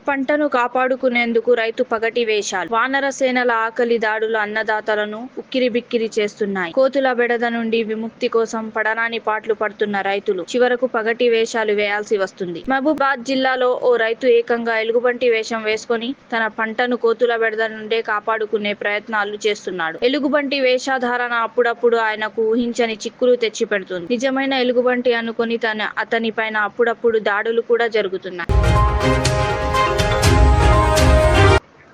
పంటను కాపాడుకునేందుకు రైతు పగటి వేషాలు. వానర సేనల ఆకలి దాడులు అన్నదాతలను ఉక్కిరిబిక్కిరి చేస్తున్నాయి. కోతుల బెడద నుండి విముక్తి కోసం పడరాని పాట్లు పడుతున్న రైతులు చివరకు పగటి వేషాలు వేయాల్సి వస్తుంది. మహబూబాబాద్ జిల్లాలో ఓ రైతు ఏకంగా ఎలుగుబంటి వేషం వేసుకొని తన పంటను కోతుల బెడద నుండే కాపాడుకునే ప్రయత్నాలు చేస్తున్నాడు. ఎలుగుబంటి వేషధారణ అప్పుడప్పుడు ఆయనకు ఊహించని చిక్కులు తెచ్చి పెడుతుంది. నిజమైన ఎలుగుబంటి అనుకొని అతని పైన అప్పుడప్పుడు దాడులు కూడా జరుగుతున్నాయి.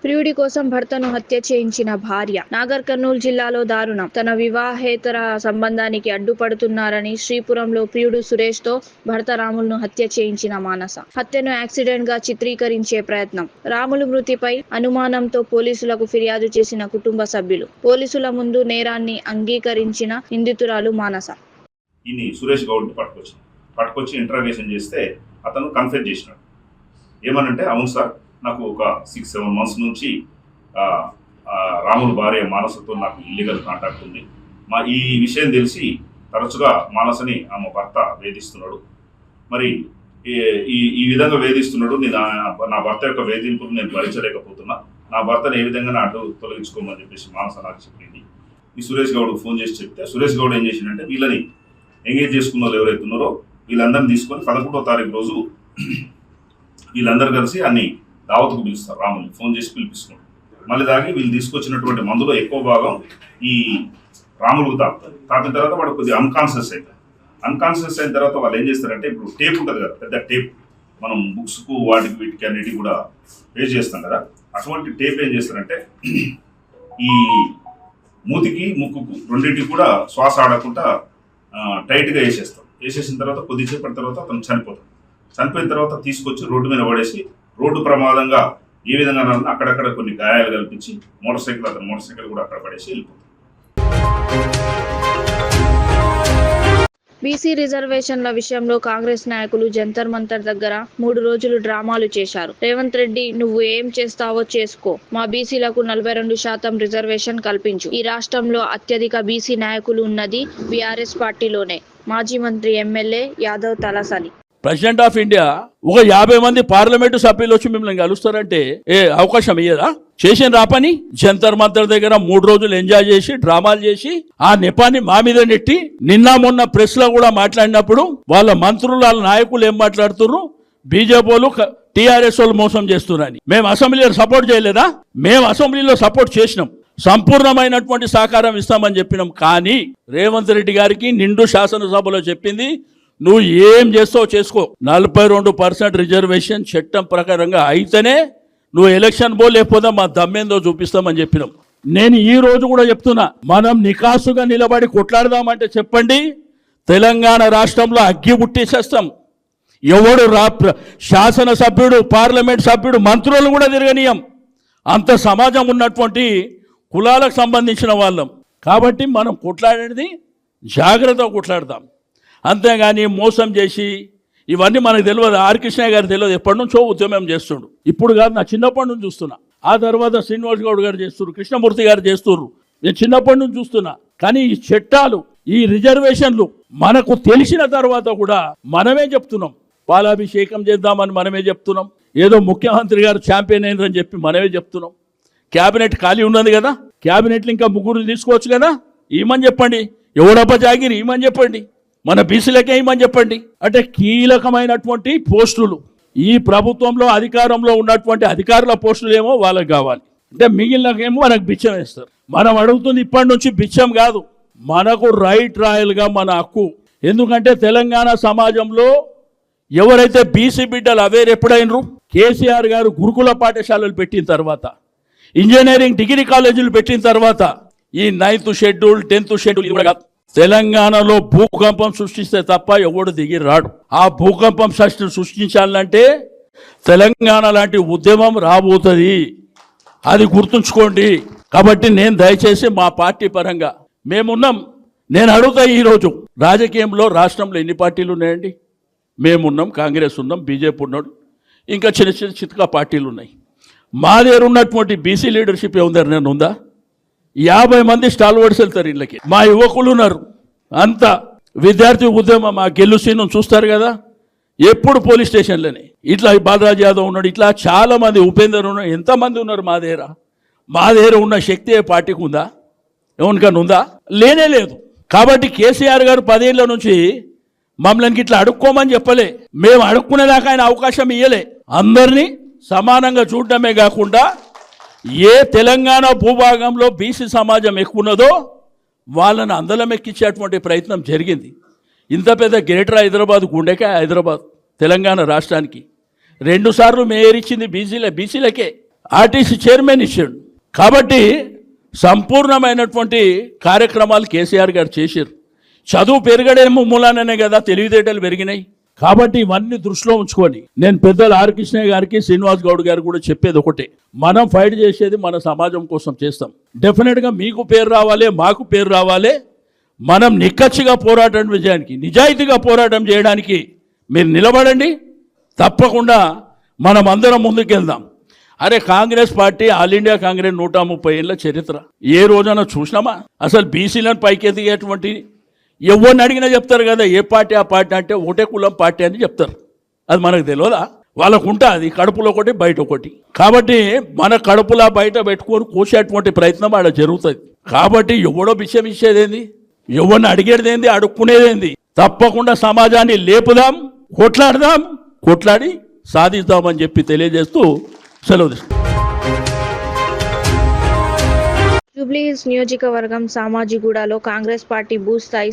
ప్రియుడి కోసం భర్తను హత్య చేయించిన భార్య. నాగర్ కర్నూలు జిల్లాలో దారుణం. తన వివాహేతర సంబంధానికి అడ్డుపడుతున్నారని శ్రీపురంలో ప్రియుడు సురేష్ తో భర్త రాములను హత్య చేయించిన మానస. హత్యను యాక్సిడెంట్ గా చిత్రీకరించే ప్రయత్నం. రాములు మృతిపై అనుమానంతో పోలీసులకు ఫిర్యాదు చేసిన కుటుంబ సభ్యులు. పోలీసుల ముందు నేరాన్ని అంగీకరించిన నిందితురాలు మానస. సురేష్ గౌడ్ పట్టుకొచ్చి ఇంటరాగేషన్ చేస్తే అతను కన్ఫెస్ చేసినాడు. ఏమనంటే, అవును సార్, నాకు ఒక 6-7 months నుంచి రాములు భార్య మానసతో నాకు ఇల్లీగల్ కాంటాక్ట్ ఉంది. ఈ విషయం తెలిసి తరచుగా మానసని ఆమె భర్త వేధిస్తున్నాడు. మరి ఈ విధంగా వేధిస్తున్నాడు. నా భర్త యొక్క వేధింపులు నేను భరించలేకపోతున్నా. నా భర్తను ఏ విధంగా అడ్డు తొలగించుకోమని చెప్పేసి మానస నాకు చెప్పింది. ఈ సురేష్ గౌడ్కి ఫోన్ చేసి చెప్తే సురేష్ గౌడ్ ఏం చేసిందంటే, వీళ్ళని ఎంగేజ్ చేసుకున్న వాళ్ళు ఎవరైతే ఉన్నారో వీళ్ళందరినీ తీసుకొని 11వ తారీఖు రోజు వీళ్ళందరూ కలిసి అన్ని దావత్కు పిలుస్తారు. రాముని ఫోన్ చేసి పిలిపిస్తున్నారు. మళ్ళీ దాగి వీళ్ళు తీసుకొచ్చినటువంటి మందులో ఎక్కువ భాగం ఈ రాములకు తాకుతుంది. తాకిన తర్వాత వాడు కొద్దిగా అన్కాన్షియస్ అవుతారు. అన్కాన్షియస్ అయిన తర్వాత వాళ్ళు ఏం చేస్తారంటే, ఇప్పుడు టేప్ ఉంటుంది కదా, పెద్ద టేప్, మనం బుక్స్కు వాటికి వీటికి అన్నిటికి కూడా పే చేస్తాం కదా, అటువంటి టేప్ ఏం చేస్తారంటే ఈ మూతికి ముక్కుకు రెండింటికి కూడా శ్వాస ఆడకుండా టైట్గా వేసేసిన తర్వాత కొద్దిసేపటి తర్వాత అతను చనిపోతాడు. చనిపోయిన తర్వాత తీసుకొచ్చి రోడ్డు మీద పడేసి రోడ్డు ప్రమాదంగా ఏ విధంగా అక్కడక్కడ కొన్ని గాయాలు కల్పించి అతని మోటార్ సైకిల్ కూడా అక్కడ పడేసి వెళ్ళిపోతాడు. బీసీ రిజర్వేషన్ల విషయంలో కాంగ్రెస్ నాయకులు జంతర్ మంతర్ దగ్గర 3 రోజులు డ్రామాలు చేశారు. రేవంత్ రెడ్డి, నువ్వు ఏం చేస్తావో చేసుకో, మా బీసీలకు 42% రిజర్వేషన్ కల్పించు. ఈ రాష్ట్రంలో అత్యధిక బీసీ నాయకులు ఉన్నది బీఆర్ఎస్ పార్టీలోనే. మాజీ మంత్రి MLA Yadav Talasani. President of India ఒక 50 మంది పార్లమెంటు సభ్యులు వచ్చి మిమ్మల్ని కలుస్తారంటే అవకాశం ఇయ్యదా? చేసిన రాపని జంతర్ మంతర్ దగ్గర 3 రోజులు ఎంజాయ్ చేసి డ్రామాలు చేసి ఆ నెపాన్ని మా మీద నెట్టి నిన్న మొన్న ప్రెస్ లో కూడా మాట్లాడినప్పుడు వాళ్ళ మంత్రులు వాళ్ళ నాయకులు ఏం మాట్లాడుతున్నారు, బీజేపీ వాళ్ళు టీఆర్ఎస్ వాళ్ళు మోసం చేస్తున్నారని. మేము అసెంబ్లీలో సపోర్ట్ చేయలేదా? మేము అసెంబ్లీలో సపోర్ట్ చేసినాం, సంపూర్ణమైనటువంటి సహకారం ఇస్తామని చెప్పినాం. కానీ రేవంత్ రెడ్డి గారికి నిండు శాసనసభలో చెప్పింది, నువ్వు ఏం చేస్తావు చేసుకో, 42% రిజర్వేషన్ చట్టం ప్రకారంగా అయితేనే నువ్వు ఎలక్షన్ పో, లేకపోతే మా దమ్మేందో చూపిస్తామని చెప్పినాం. నేను ఈ రోజు కూడా చెప్తున్నా, మనం నికాసుగా నిలబడి కొట్లాడదామంటే చెప్పండి, తెలంగాణ రాష్ట్రంలో అగ్గి పుట్టేసేస్తాం. ఎవడు శాసనసభ్యుడు, పార్లమెంట్ సభ్యుడు, మంత్రులు కూడా తిరగనీయం. అంత సమాజం ఉన్నటువంటి కులాలకు సంబంధించిన వాళ్ళం. కాబట్టి మనం కొట్లాడేది జాగ్రత్తగా కొట్లాడదాం. అంతేగాని మోసం చేసి ఇవన్నీ మనకు తెలియదు. ఆర్ కృష్ణయ్య గారు తెలియదు, ఎప్పటి నుంచో ఉద్యమం చేస్తుండ్రు. ఇప్పుడు కాదు, నా చిన్నప్పటి నుంచి చూస్తున్నా. ఆ తర్వాత శ్రీనివాస్ గౌడ్ గారు చేస్తున్నారు, కృష్ణమూర్తి గారు చేస్తున్నారు, నేను చిన్నప్పటి నుంచి చూస్తున్నా. కానీ ఈ చట్టాలు, ఈ రిజర్వేషన్లు మనకు తెలిసిన తర్వాత కూడా మనమే చెప్తున్నాం, పాలాభిషేకం చేద్దామని మనమే చెప్తున్నాం. ఏదో ముఖ్యమంత్రి గారు ఛాంపియన్ అయినని చెప్పి మనమే చెప్తున్నాం. క్యాబినెట్ ఖాళీ ఉన్నది కదా, క్యాబినెట్లు ఇంకా 3 తీసుకోవచ్చు కదా, ఏమని చెప్పండి. ఎవడప్ప జాగిరి ఏమని చెప్పండి, మన బీసీలకే ఏమని చెప్పండి. అంటే కీలకమైనటువంటి పోస్టులు ఈ ప్రభుత్వంలో అధికారంలో ఉన్నటువంటి అధికారుల పోస్టులు ఏమో వాళ్ళకి కావాలి. అంటే మిగిలినకేమో మనకు బిచ్చం వేస్తారు. మనం అడుగుతుంది ఇప్పటి నుంచి బిచ్చం కాదు, మనకు రైట్ రాయల్గా మన హక్కు. ఎందుకంటే తెలంగాణ సమాజంలో ఎవరైతే బీసీ బిడ్డలు అవేర్ ఎప్పుడైనరు, కేసీఆర్ గారు గురుకుల పాఠశాలలు పెట్టిన తర్వాత, ఇంజనీరింగ్ డిగ్రీ కాలేజీలు పెట్టిన తర్వాత, ఈ 9th షెడ్యూల్ 10th షెడ్యూల్ కూడా కాదు, తెలంగాణలో భూకంపం సృష్టిస్తే తప్ప ఎవడు దిగి రాడు. ఆ భూకంపం సృష్టించాలంటే తెలంగాణ లాంటి ఉద్యమం రాబోతుంది, అది గుర్తుంచుకోండి. కాబట్టి నేను దయచేసి మా పార్టీ పరంగా మేమున్నాం. నేను అడుగుతా, ఈరోజు రాజకీయంలో రాష్ట్రంలో ఎన్ని పార్టీలు ఉన్నాయండి? మేమున్నాం, కాంగ్రెస్ ఉన్నాం, బీజేపీ ఉన్నాడు, ఇంకా చిన్న చితకా పార్టీలు ఉన్నాయి. మా దగ్గర ఉన్నటువంటి బీసీ లీడర్షిప్ ఏముందని ఉందా? 50 మంది స్టాల్వర్డ్స్ వెళ్తారు ఇళ్ళకి. మా యువకులు ఉన్నారు, అంతా విద్యార్థి ఉద్యమం, మా గెలుసీను చూస్తారు కదా, ఎప్పుడు పోలీస్ స్టేషన్లోనే. ఇట్లా బాలరాజ్ యాదవ్ ఉన్నాడు, ఇట్లా చాలా మంది, ఉపేందర్ ఉన్నాడు, ఎంతమంది ఉన్నారు మా దగ్గర ఉన్న శక్తి ఏ పార్టీకి ఉందా? ఎవరికన్నా ఉందా? లేనే లేదు. కాబట్టి కేసీఆర్ గారు 10 ఏళ్ల నుంచి మమ్మల్ని ఇట్లా అడుక్కోమని చెప్పలే, మేము అడుక్కునేదాకా ఆయన అవకాశం ఇయ్యలే. అందరినీ సమానంగా చూడటమే కాకుండా ఏ తెలంగాణ భూభాగంలో బీసీ సమాజం ఎక్కువ ఉన్నదో వాళ్ళని అందలం ఎక్కించేటువంటి ప్రయత్నం జరిగింది. ఇంత పెద్ద గ్రేటర్ హైదరాబాద్, గుండెకాయ హైదరాబాద్ తెలంగాణ రాష్ట్రానికి 2 సార్లు మేయర్ ఇచ్చింది బీసీలకే, ఆర్టీసీ చైర్మన్ ఇచ్చాడు. కాబట్టి సంపూర్ణమైనటువంటి కార్యక్రమాలు కేసీఆర్ గారు చేశారు. చదువు పెరగడేమో మూలాననే కదా తెలివితేటలు పెరిగినాయి. కాబట్టి ఇవన్నీ దృష్టిలో ఉంచుకొని నేను పెద్దలు ఆర్ కృష్ణయ్య గారికి, శ్రీనివాస్ గౌడ్ గారు కూడా చెప్పేది ఒకటే, మనం ఫైట్ చేసేది మన సమాజం కోసం చేస్తాం. డెఫినెట్గా మీకు పేరు రావాలి, మాకు పేరు రావాలి. మనం నిక్కచ్చిగా పోరాటం విజయానికి, నిజాయితీగా పోరాటం చేయడానికి మీరు నిలబడండి. తప్పకుండా మనం అందరం ముందుకెళ్దాం. అరే Congress party, all India Congress 130 ఏళ్ళ చరిత్ర ఏ రోజైనా చూసినామా? అసలు బీసీలను పైకెదిగేటువంటి ఎవరిని అడిగినా చెప్తారు కదా, ఏ పార్టీ ఆ పార్టీ అంటే ఒకటే కులం పార్టీ అని చెప్తారు. అది మనకు తెలియదా? వాళ్ళకు ఉంటుంది కడుపులో ఒకటి బయట ఒకటి. కాబట్టి మన కడుపులా బయట పెట్టుకొని కోసేటువంటి ప్రయత్నం ఆడ జరుగుతుంది. కాబట్టి ఎవడో విషయం ఇచ్చేదేంది, ఎవరిని అడిగేదేంది, అడుక్కునేదేంది? తప్పకుండా సమాజాన్ని లేపుదాం, కొట్లాడదాం, కొట్లాడి సాధిద్దామని చెప్పి తెలియజేస్తూ సెలవు తీసుకుంటాం. జూబ్లీహిల్స్ నియోజకవర్గం సామాజిగూడలో కాంగ్రెస్ పార్టీ భూస్థాయి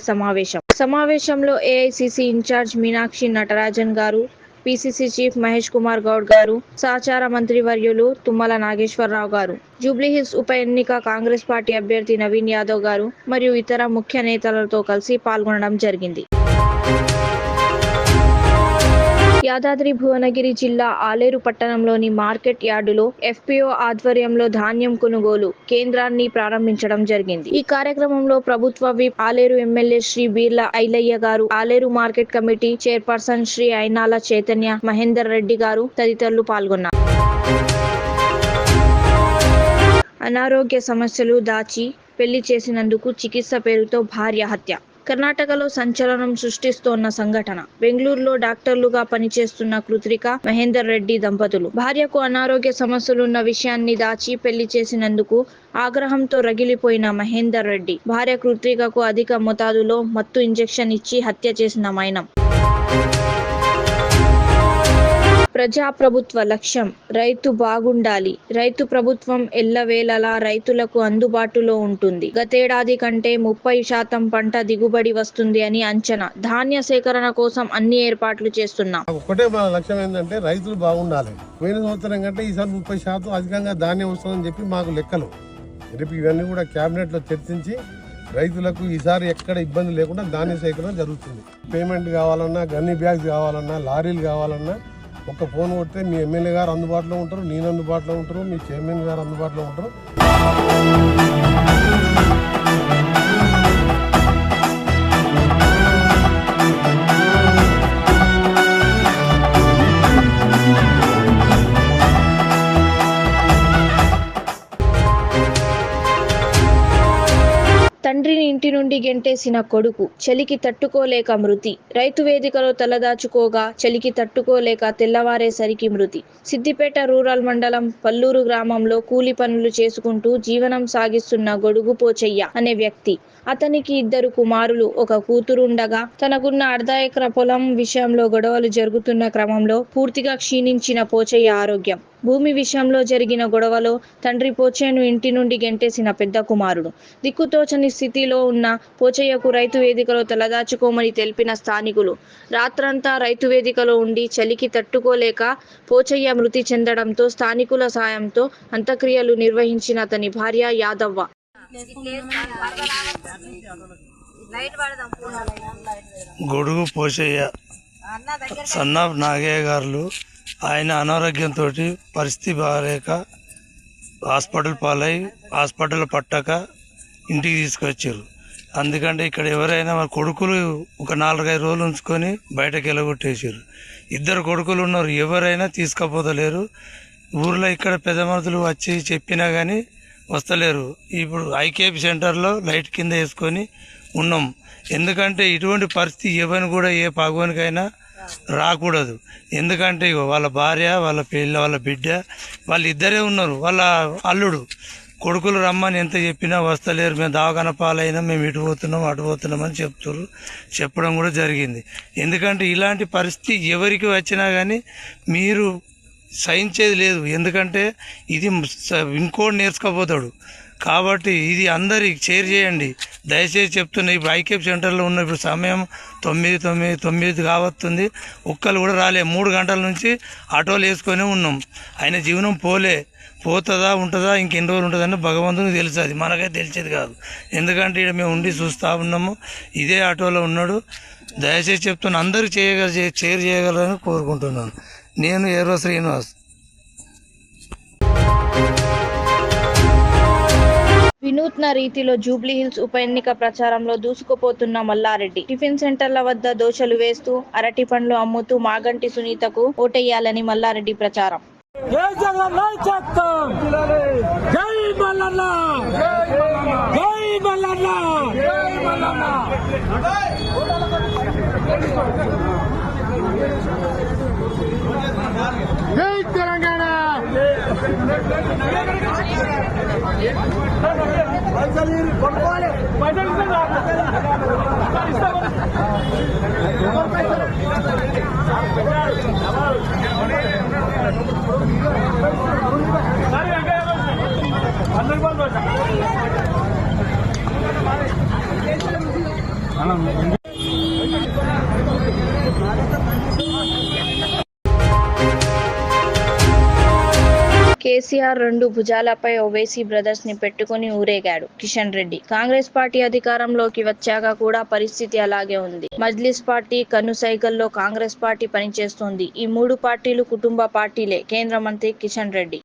సమావేశంలో ఏఐసిసి ఇన్ఛార్జ్ మీనాక్షి నటరాజన్ గారు, పిసిసి చీఫ్ మహేష్ కుమార్ గౌడ్ గారు, సహచార మంత్రి వర్యులు తుమ్మల నాగేశ్వరరావు గారు, జూబ్లీహిల్స్ ఉప ఎన్నిక కాంగ్రెస్ పార్టీ అభ్యర్థి నవీన్ యాదవ్ గారు మరియు ఇతర ముఖ్య నేతలతో కలిసి పాల్గొనడం జరిగింది. యాదాద్రి భువనగిరి జిల్లా ఆలేరు పట్టణంలోని మార్కెట్ యార్డులో ఎఫ్పిఓ ఆధ్వర్యంలో ధాన్యం కొనుగోలు కేంద్రాన్ని ప్రారంభించడం జరిగింది. ఈ కార్యక్రమంలో ప్రభుత్వ విప్ ఆలేరు ఎమ్మెల్యే శ్రీ బీర్ల ఐలయ్య గారు, Aleru market committee chairperson Sri Ainala Chaitanya Mahender Reddy గారు తదితరులు పాల్గొన్నారు. అనారోగ్య సమస్యలు దాచి పెళ్లి చేసినందుకు చికిత్స పేరుతో భార్య హత్య. కర్ణాటకలో సంచలనం సృష్టిస్తోన్న సంఘటన. బెంగళూరులో డాక్టర్లుగా పనిచేస్తున్న కృత్రిక మహేందర్ రెడ్డి దంపతులు భార్యకు అనారోగ్య సమస్యలున్న విషయాన్ని దాచి పెళ్లి చేసినందుకు ఆగ్రహంతో రగిలిపోయిన మహేందర్ రెడ్డి భార్య కృత్రికకు అధిక మోతాదులో మత్తు ఇంజెక్షన్ ఇచ్చి హత్య చేసిన మైనం. ప్రజాప్రభుత్వ లక్ష్యం రైతు బాగుండాలి. రైతు ప్రభుత్వం ఎల్లవేళలా రైతులకు అందుబాటులో ఉంటుంది. గతేడాది కంటే 30% పంట దిగుబడి వస్తుంది అని అంచనా. ధాన్య సేకరణ కోసం అన్ని ఏర్పాట్లు చేస్తున్నాం. ఒకటే మన లక్ష్యం ఏంటంటే రైతులు బాగుండాలి. పోయిన సంవత్సరం కంటే ఈసారి 30% అధికంగా ధాన్యం వస్తుందని చెప్పి మాకు లెక్కలు. రేపు ఇవన్నీ కూడా క్యాబినెట్ లో చర్చించి రైతులకు ఈసారి ఎక్కడ ఇబ్బంది లేకుండా ధాన్య సేకరణ జరుగుతుంది. పేమెంట్ కావాలన్నా, గన్ని బ్యాగ్స్ కావాలన్నా, లారీలు కావాలన్నా ఒక ఫోన్ కొడితే మీ ఎమ్మెల్యే గారు అందుబాటులో ఉంటారు, నేను అందుబాటులో ఉంటారు, మీ చైర్మన్ గారు అందుబాటులో ఉంటారు. తండ్రిని ఇంటి నుండి గెంటేసిన కొడుకు, చలికి తట్టుకోలేక మృతి. రైతు వేదికలో తలదాచుకోగా చలికి తట్టుకోలేక తెల్లవారేసరికి మృతి. సిద్దిపేట రూరల్ మండలం పల్లూరు గ్రామంలో కూలి పనులు చేసుకుంటూ జీవనం సాగిస్తున్న గొడుగు పోచయ్య అనే వ్యక్తి. అతనికి 2 కుమారులు, 1 కూతురు ఉండగా తనకున్న అర్ధ ఎకరా పొలం విషయంలో గొడవలు జరుగుతున్న క్రమంలో పూర్తిగా క్షీణించిన పోచయ్య ఆరోగ్యం. భూమి విషయంలో జరిగిన గొడవలో తండ్రి పోచయ్యను ఇంటి నుండి గెంటేసిన పెద్ద కుమారుడు. దిక్కుతోచని స్థితిలో ఉన్న పోచయ్యకు రైతు వేదికలో తలదాచుకోమని తెలిపిన స్థానికులు రాత్రంతా రైతు వేదికలో ఉండి చలికి తట్టుకోలేక పోచయ్య మృతి చెందడంతో స్థానికుల సాయంతో అంత్యక్రియలు నిర్వహించిన అతని భార్య యాదవ్వ. గొడుగు పోచయ్య సన్నాఫ్ నాగయ్య గారు ఆయన అనారోగ్యంతో పరిస్థితి బాగాలేక హాస్పిటల్ పాలై హాస్పిటల్ పట్టక ఇంటికి తీసుకొచ్చారు. అందుకంటే ఇక్కడ ఎవరైనా మా కొడుకులు ఒక 4-5 రోజులు ఉంచుకొని బయటకు వెళ్ళగొట్టేసారు. 2 కొడుకులు ఉన్నారు, ఎవరైనా తీసుకుపోతలేరు. ఊర్లో ఇక్కడ పెద్ద మనుషులు వచ్చి చెప్పినా కానీ వస్తలేరు. ఇప్పుడు ఐకేపీ సెంటర్లో లైట్ కింద వేసుకొని ఉన్నాం. ఎందుకంటే ఇటువంటి పరిస్థితి ఎవరిని కూడా ఏ పగవానికైనా రాకూడదు. ఎందుకంటే ఇగో వాళ్ళ భార్య, వాళ్ళ వాళ్ళ బిడ్డ, వాళ్ళు ఇద్దరే ఉన్నారు. వాళ్ళ అల్లుడు కొడుకులు రమ్మని ఎంత చెప్పినా వస్తలేరు. మేము దవాఖాన పాలైనా, మేము ఇటు పోతున్నాం అటు పోతున్నాం అని చెప్తారు. చెప్పడం కూడా జరిగింది. ఎందుకంటే ఇలాంటి పరిస్థితి ఎవరికి వచ్చినా కానీ మీరు సహించేది లేదు. ఎందుకంటే ఇది ఇంకోటి నేర్చుకోపోతాడు. కాబట్టి ఇది అందరికి షేర్ చేయండి దయచేసి చెప్తున్నా. ఇప్పుడు ఐకేప్ సెంటర్లో ఉన్న ఇప్పుడు సమయం 9 కావస్తుంది. ఒక్కరు కూడా రాలే. 3 గంటల నుంచి ఆటోలు వేసుకొని ఉన్నాం. ఆయన జీవనం పోతుందా ఉంటుందా ఇంకెన్ని రోజులు ఉంటుందని భగవంతునికి తెలుసు. అది మనకైతే తెలిసేది కాదు. ఎందుకంటే ఇక్కడ మేము ఉండి చూస్తూ ఉన్నాము. ఇదే ఆటోలో ఉన్నాడు. దయచేసి చెప్తున్నా అందరికి షేర్ చేయగలరని కోరుకుంటున్నాను. నేను ఏరో శ్రీనివాస్. వినూత్న రీతిలో జూబ్లీహిల్స్ ఉప ఎన్నిక ప్రచారంలో దూసుకుపోతున్న మల్లారెడ్డి. టిఫిన్ సెంటర్ల వద్ద దోశలు వేస్తూ, అరటి పండ్లు అమ్ముతూ మాగంటి సునీతకు ఓటేయాలని మల్లారెడ్డి ప్రచారం. కేసీఆర్ 2 భుజాలపై ఓవైసీ బ్రదర్స్ ని పెట్టుకుని ఊరేగాడు కిషన్ రెడ్డి. కాంగ్రెస్ పార్టీ అధికారంలోకి వచ్చాక కూడా పరిస్థితి అలాగే ఉంది. మజ్లిస్ పార్టీ కనుసైగల్లో కాంగ్రెస్ పార్టీ పనిచేస్తోంది. ఈ 3 పార్టీలు కుటుంబ పార్టీలే. కేంద్ర మంత్రి కిషన్ రెడ్డి.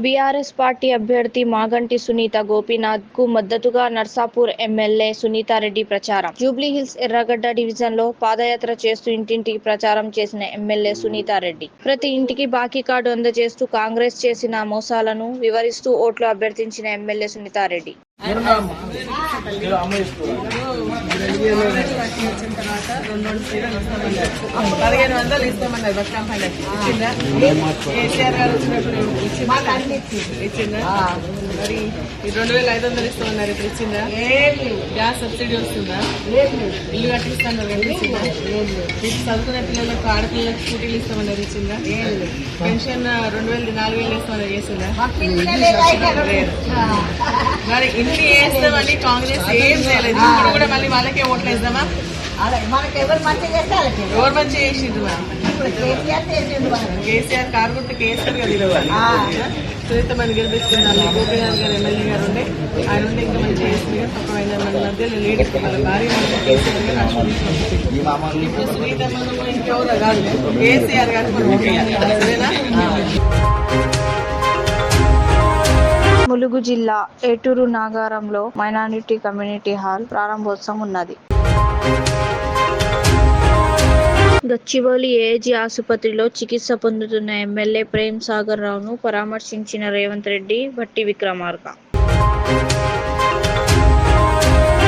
బీఆర్ఎస్ పార్టీ అభ్యర్థి మాగంటి సునీత గోపీనాథ్ కు మద్దతుగా నర్సాపూర్ ఎమ్మెల్యే సునీతారెడ్డి ప్రచారం. జూబ్లీహిల్స్ ఎర్రగడ్డ డివిజన్ లో పాదయాత్ర చేస్తూ ఇంటింటికి ప్రచారం చేసిన ఎమ్మెల్యే సునీతారెడ్డి ప్రతి ఇంటికి బాకీ కార్డు అందజేస్తూ కాంగ్రెస్ చేసిన మోసాలను వివరిస్తూ ఓట్లు అభ్యర్థించిన ఎమ్మెల్యే సునీతారెడ్డి. మరి 2500 ఇస్తామన్నారు, ఇప్పుడు ఇచ్చిందా? గ్యాస్ సబ్సిడీ వస్తుందా? ఇల్లు కట్టిస్తాను చదువుకునే పిల్లలకు ఆడపిల్లలకు స్కూటీలు ఇస్తామన్నారు, ఇచ్చిందా? పెన్షన్ 2000 4000 ఇస్తామన్నారు, చేసిందా? మరి ఇన్ని వేస్తామని కాంగ్రెస్ ఏం చేయలేదు. ఇప్పుడు కూడా మళ్ళీ వాళ్ళకే ఓట్లు వేద్దామా? ఎవరు మంచి చేసిండ్రు? కేసీఆర్ కారుగుట్టు కేసీఆర్ కదా సునీత మంది గెలిపించుకున్నారు. గోపీనాథ్ గారు ఎమ్మెల్యే గారు ఉండే, ఆయన ఉండే ఇంకా మంచి చేసింది. తక్కువైన మన మధ్యలో లేడీ వాళ్ళ భార్య కేసీఆర్ గారు ఆశీర్వదించారు. ఇప్పుడు సునీత మనం ఇంకెవరో కాదు, కేసీఆర్ గారు సరేనా? ములుగు జిల్లా ఏటూరు నాగారంలో మైనారిటీ కమ్యూనిటీ హాల్ ప్రారంభోత్సవం ఉన్నది. గచ్చిబౌలి ఏజీ ఆసుపత్రిలో చికిత్స పొందుతున్న ఎమ్మెల్యే ప్రేమ్ సాగర్ రావును పరామర్శించిన రేవంత్ రెడ్డి, భట్టి విక్రమార్క.